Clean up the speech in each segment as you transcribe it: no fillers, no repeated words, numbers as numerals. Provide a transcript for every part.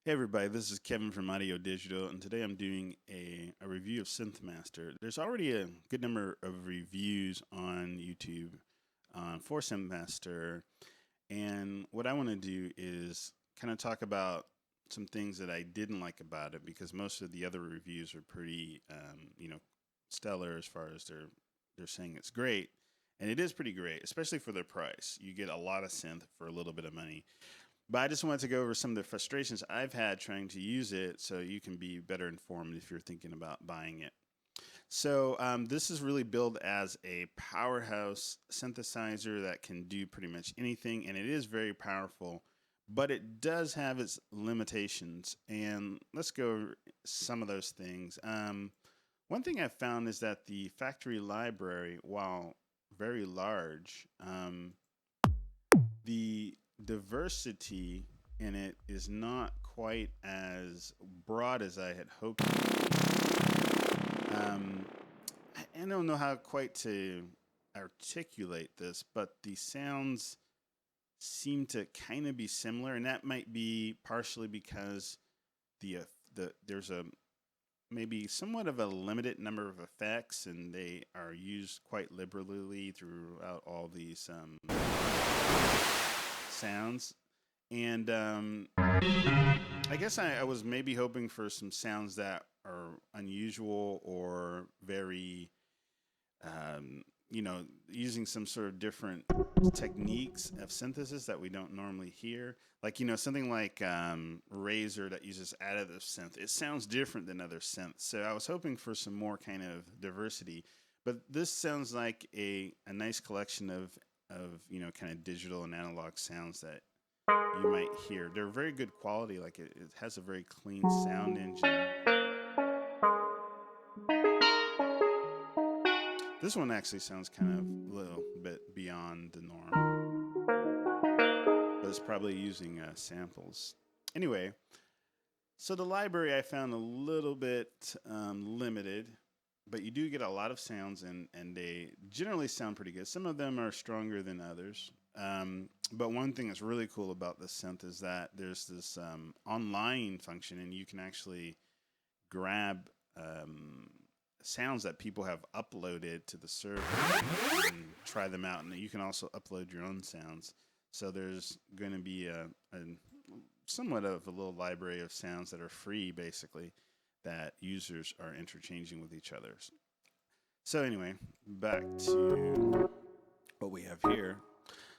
Hey everybody, this is Kevin from Audio Digital, and today I'm doing a review of Synthmaster. There's already a good number of reviews on YouTube for Synthmaster, and what I want to do is kind of talk about some things that I didn't like about it because most of the other reviews are pretty, stellar as far as they're saying it's great, and it is pretty great, especially for their price. You get a lot of synth for a little bit of money. But I just wanted to go over some of the frustrations I've had trying to use it so you can be better informed if you're thinking about buying it. So, this is really billed as a powerhouse synthesizer that can do pretty much anything, and it is very powerful, but it does have its limitations. And let's go over some of those things. One thing I've found is that the factory library, while very large, the diversity in it is not quite as broad as I had hoped it would be. I don't know how quite to articulate this, but the sounds seem to kind of be similar, and that might be partially because there's a maybe somewhat of a limited number of effects, and they are used quite liberally throughout all these sounds. And I guess I was maybe hoping for some sounds that are unusual or very, using some sort of different techniques of synthesis that we don't normally hear. Like, something like Razor that uses additive synth. It sounds different than other synths. So I was hoping for some more kind of diversity. But this sounds like a nice collection of kind of digital and analog sounds that you might hear. They're very good quality. Like it has a very clean sound engine. This one actually sounds kind of a little bit beyond the norm, but it's probably using samples. Anyway, so the library I found a little bit limited, but you do get a lot of sounds, and they generally sound pretty good. Some of them are stronger than others. But one thing that's really cool about this synth is that there's this online function, and you can actually grab sounds that people have uploaded to the server and try them out. And you can also upload your own sounds. So there's going to be a somewhat of a little library of sounds that are free, basically, that users are interchanging with each other. So anyway, back to what we have here.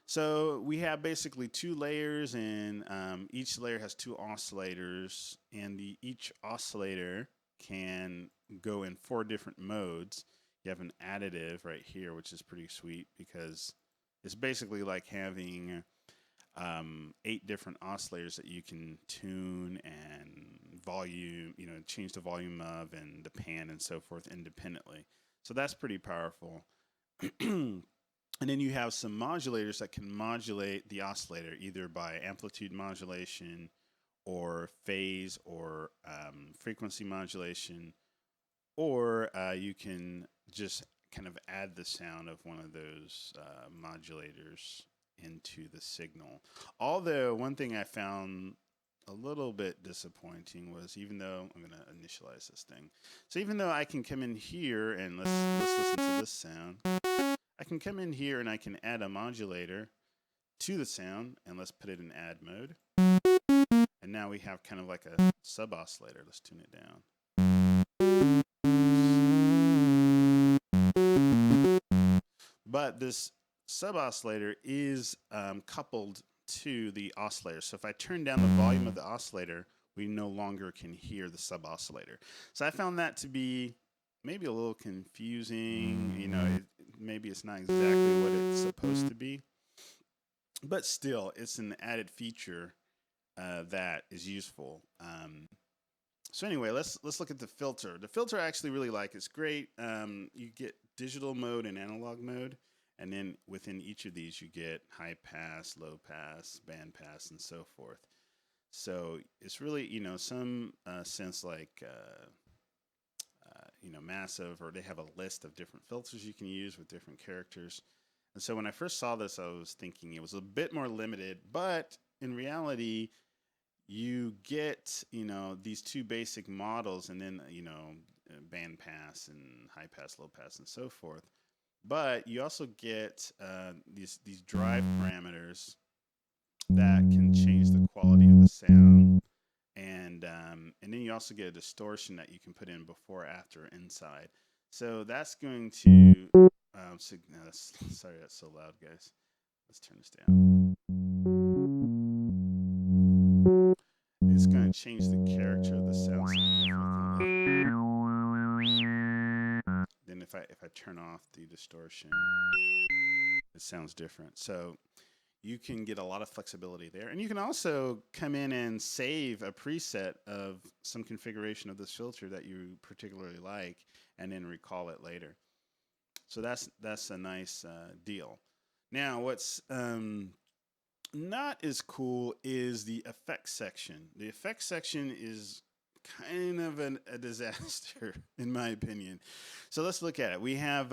So we have basically two layers, and each layer has two oscillators, and each oscillator can go in four different modes. You have an additive right here, which is pretty sweet because it's basically like having eight different oscillators that you can tune and volume, change the volume of and the pan and so forth independently. So that's pretty powerful. And then you have some modulators that can modulate the oscillator either by amplitude modulation or phase or frequency modulation, or you can just kind of add the sound of one of those modulators into the signal. Although one thing I found a little bit disappointing was, even though I'm going to initialize this thing, so even though I can come in here and let's listen to this sound, I can come in here and I can add a modulator to the sound, and let's put it in add mode. And now we have kind of like a sub oscillator. Let's tune it down. But this sub oscillator is coupled to the oscillator. So if I turn down the volume of the oscillator, we no longer can hear the sub oscillator. So I found that to be maybe a little confusing. Maybe it's not exactly what it's supposed to be, but still, it's an added feature that is useful. So anyway, let's look at the filter. The filter I actually really like. It's great. You get digital mode and analog mode, and then within each of these, you get high pass, low pass, band pass, and so forth. So it's really, some sense like Massive, or they have a list of different filters you can use with different characters. And so when I first saw this, I was thinking it was a bit more limited, but in reality, you get, these two basic models, and then, band pass and high pass, low pass, and so forth. But you also get these drive parameters that can change the quality of the sound, and then you also get a distortion that you can put in before, after, inside. So that's going to sorry, that's so loud, guys. Let's turn this down. It's going to change the character of the sound significantly. Then if I turn off the distortion, it sounds different. So you can get a lot of flexibility there. And you can also come in and save a preset of some configuration of this filter that you particularly like, and then recall it later. So that's a nice deal. Now, what's not as cool is the effects section. The effects section is kind of a disaster, in my opinion. So let's look at it. We have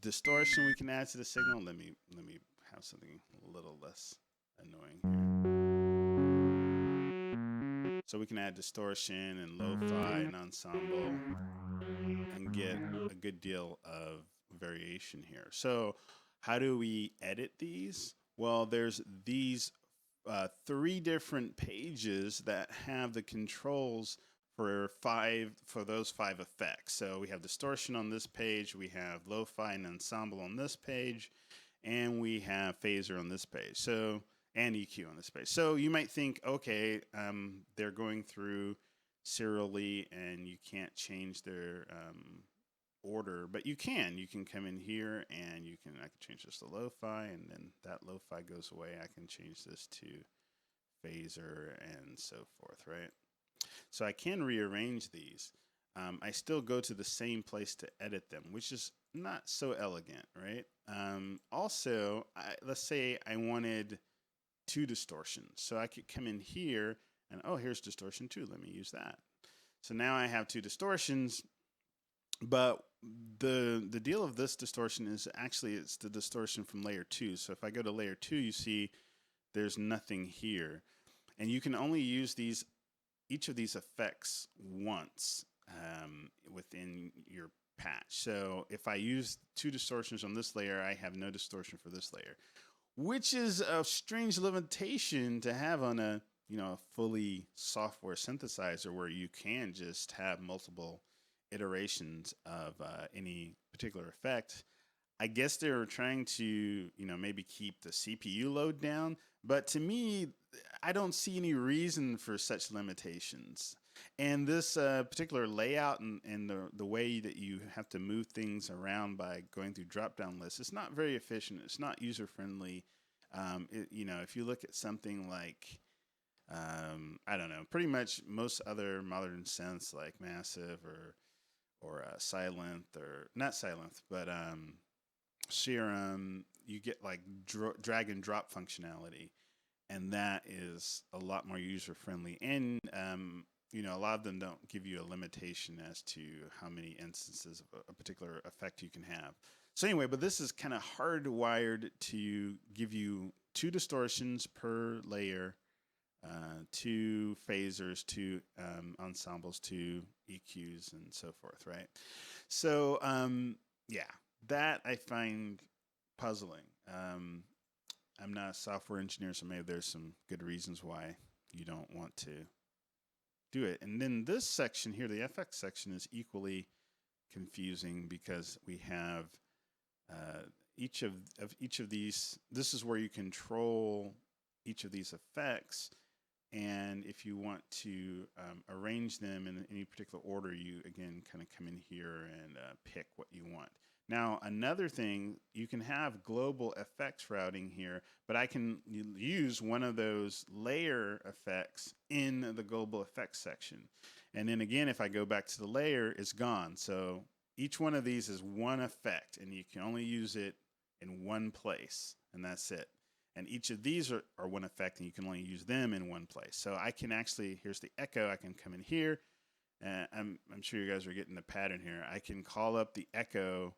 distortion we can add to the signal. Let me have something a little less annoying here. So we can add distortion and lo-fi and ensemble and get a good deal of variation here. So how do we edit these? Well, there's these 3 different pages that have the controls for those 5 effects. So we have distortion on this page, we have lo-fi and ensemble on this page, and we have phaser on this page. So, and EQ on this page. So you might think, okay, they're going through serially and you can't change their order, but you can. You can come in here and I can change this to lo-fi, and then that lo-fi goes away. I can change this to phaser and so forth, right? So I can rearrange these. I still go to the same place to edit them, which is not so elegant, right? Also, let's say I wanted 2 distortions. So I could come in here and, oh, here's distortion 2. Let me use that. So now I have 2 distortions, but the deal of this distortion is actually it's the distortion from layer 2. So if I go to layer 2, you see there's nothing here. And you can only use each of these effects once within your patch. So if I use 2 distortions on this layer, I have no distortion for this layer, which is a strange limitation to have on a fully software synthesizer, where you can just have multiple iterations of any particular effect. I guess they were trying to, maybe keep the CPU load down, but to me, I don't see any reason for such limitations. And this particular layout and the way that you have to move things around by going through drop-down lists, it's not very efficient. It's not user-friendly. If you look at something like, I don't know, pretty much most other modern synths like Massive or Silent, or not Silent, but Serum, you get like drag and drop functionality, and that is a lot more user friendly. And a lot of them don't give you a limitation as to how many instances of a particular effect you can have. So anyway, but this is kind of hardwired to give you 2 distortions per layer, 2 phasers, 2 ensembles, 2 EQs, and so forth, right? So yeah, that I find puzzling. I'm not a software engineer, so maybe there's some good reasons why you don't want to do it. And then this section here, the FX section, is equally confusing because we have each of these. This is where you control each of these effects, and if you want to arrange them in any particular order, you again kind of come in here and pick what you want. Now, another thing, you can have global effects routing here, but I can use one of those layer effects in the global effects section. And then again, if I go back to the layer, it's gone. So each one of these is one effect, and you can only use it in one place, and that's it. And each of these are one effect, and you can only use them in one place. So I can actually, here's the echo, I can come in here. I'm sure you guys are getting the pattern here. I can call up the echo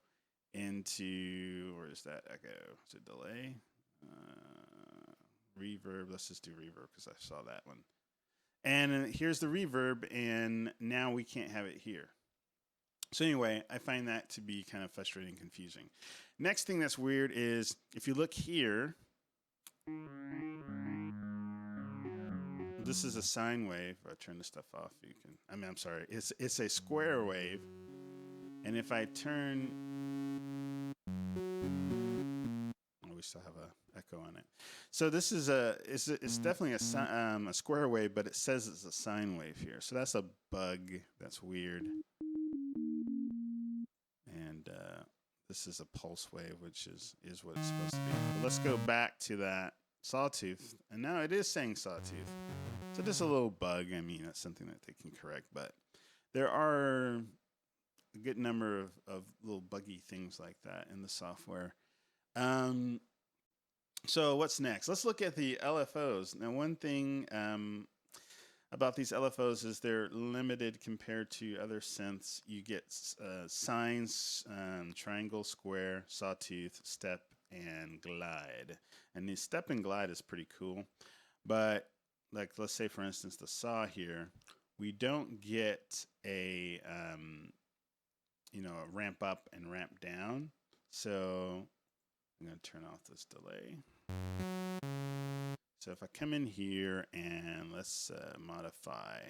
into, where's that echo? Is it delay? Reverb, let's just do reverb because I saw that one. And here's the reverb, and now we can't have it here. So anyway, I find that to be kind of frustrating and confusing. Next thing that's weird is if you look here, this is a sine wave. If I turn this stuff off, you can. I'm sorry. It's a square wave, and if I turn, oh, we still have a echo on it. So this is it's definitely a square wave, but it says it's a sine wave here. So that's a bug. That's weird. And this is a pulse wave, which is what it's supposed to be. But let's go back to that sawtooth, and now it is saying sawtooth. So just a little bug. I mean, that's something that they can correct, but there are a good number of little buggy things like that in the software. So what's next? Let's look at the LFOs. Now, one thing about these LFOs is they're limited compared to other synths. You get sines, triangle, square, sawtooth, step, and glide. And the step and glide is pretty cool, but like, let's say for instance the saw here, we don't get a a ramp up and ramp down. So I'm going to turn off this delay. So if I come in here and let's modify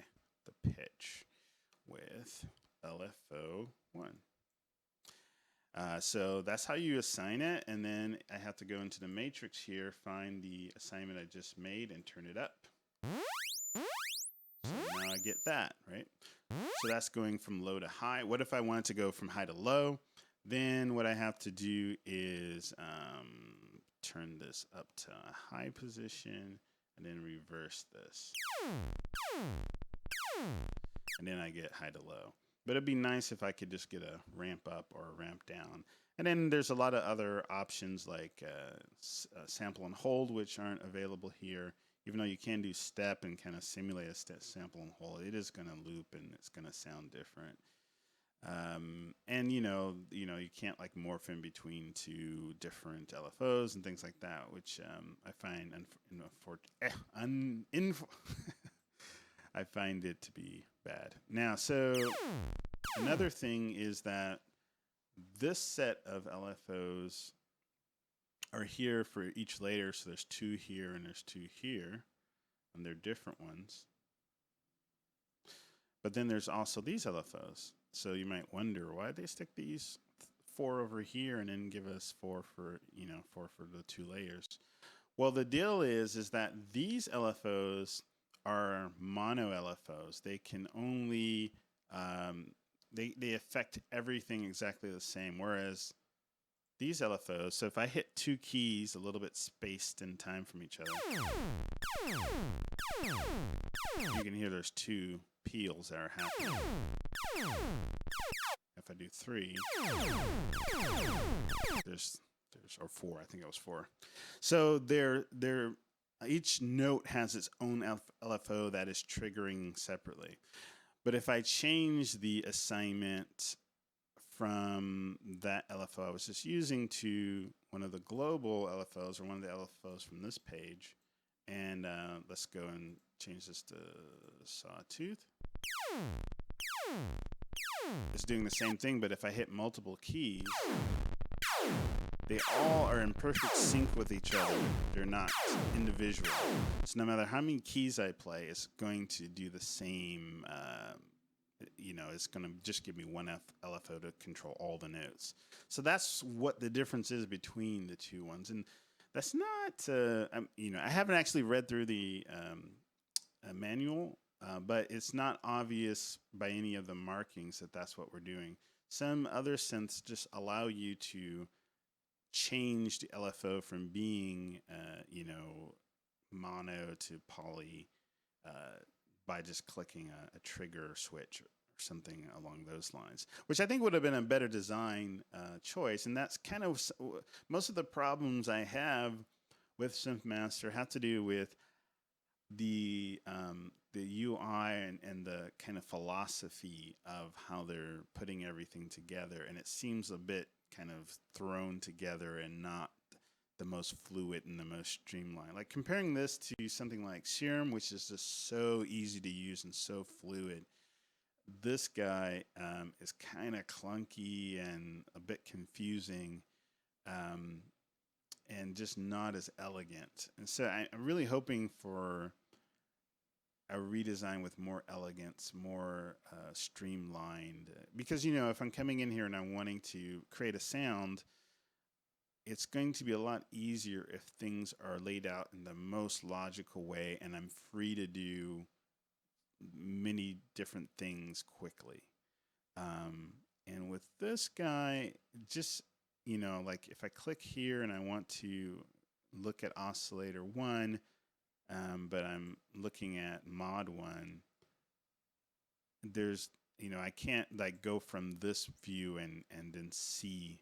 the pitch with LFO1. So that's how you assign it, and then I have to go into the matrix here, find the assignment I just made, and turn it up. So now I get that, right? So that's going from low to high. What if I wanted to go from high to low? Then what I have to do is turn this up to a high position and then reverse this. And then I get high to low. But it'd be nice if I could just get a ramp up or a ramp down. And then there's a lot of other options like sample and hold, which aren't available here. Even though you can do step and kind of simulate a sample and hold, it is going to loop and it's going to sound different. And you can't like morph in between two different LFOs and things like that, which I find I find it to be bad. Now, so another thing is that this set of LFOs are here for each layer. So there's two here and there's two here, and they're different ones. But then there's also these LFOs. So you might wonder why they stick these 4 over here and then give us 4 for the 2 layers. Well, the deal is that these LFOs are mono LFOs. They can only they affect everything exactly the same. Whereas these LFOs, so if I hit 2 keys a little bit spaced in time from each other, you can hear there's 2 peals that are happening. If I do 3, there's or 4. I think it was 4. So each note has its own LFO that is triggering separately. But if I change the assignment from that LFO I was just using to one of the global LFOs or one of the LFOs from this page, and let's go and change this to sawtooth. It's doing the same thing, but if I hit multiple keys, they all are in perfect sync with each other. They're not individual. So no matter how many keys I play, it's going to do the same. It's going to just give me one LFO to control all the notes. So that's what the difference is between the two ones. And that's not, I haven't actually read through the manual, but it's not obvious by any of the markings that that's what we're doing. Some other synths just allow you to change the LFO from being, mono to poly by just clicking a trigger switch or something along those lines, which I think would have been a better design choice. And that's kind of most of the problems I have with Synthmaster have to do with the UI and the kind of philosophy of how they're putting everything together. And it seems a bit kind of thrown together and not the most fluid and the most streamlined. Like comparing this to something like Serum, which is just so easy to use and so fluid. This guy is kind of clunky and a bit confusing, um, and just not as elegant. And so I'm really hoping for a redesign with more elegance, more streamlined. Because, you know, if I'm coming in here and I'm wanting to create a sound, it's going to be a lot easier if things are laid out in the most logical way and I'm free to do many different things quickly. And with this guy, just, you know, like if I click here and I want to look at oscillator one, but I'm looking at mod one, there's, you know, I can't like go from this view and then see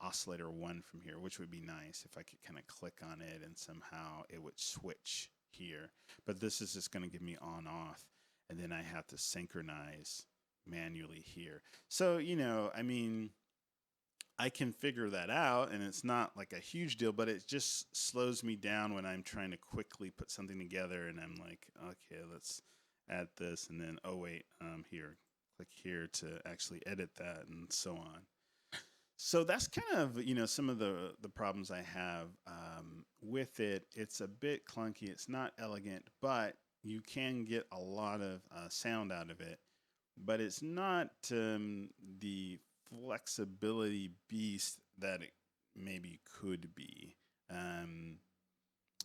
oscillator one from here, which would be nice if I could kind of click on it and somehow it would switch here. But this is just going to give me on off, and then I have to synchronize manually here. So, you know, I mean, I can figure that out and it's not like a huge deal, but it just slows me down when I'm trying to quickly put something together and I'm like, okay, let's add this, and then, oh wait, here, click here to actually edit that, and so on. So that's kind of, you know, some of the problems I have with it. It's a bit clunky. It's not elegant, but you can get a lot of sound out of it. But it's not the flexibility beast that it maybe could be.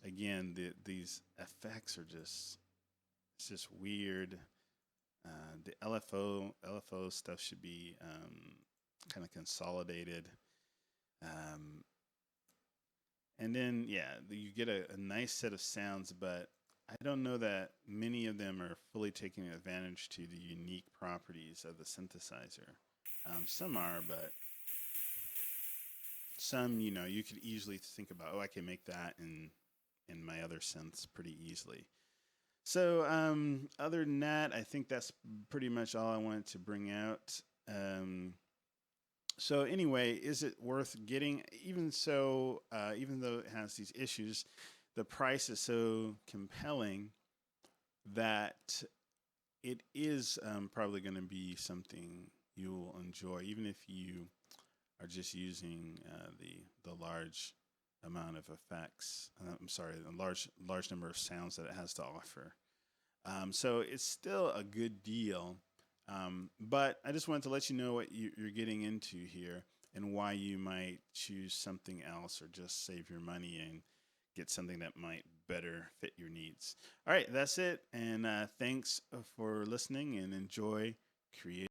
Again, these effects are just, it's just weird. The LFO stuff should be kind of consolidated. Um, and then, yeah, you get a nice set of sounds, but I don't know that many of them are fully taking advantage to the unique properties of the synthesizer. Some are, but some, you know, you could easily think about, oh, I can make that in my other synths pretty easily. So, other than that, I think that's pretty much all I wanted to bring out. So anyway, is it worth getting? Even so, even though it has these issues, the price is so compelling that it is probably going to be something you'll enjoy, even if you are just using the large amount of effects. I'm sorry, the large number of sounds that it has to offer. So it's still a good deal. But I just wanted to let you know what you're getting into here and why you might choose something else or just save your money and get something that might better fit your needs. All right, that's it. And thanks for listening, and enjoy creating.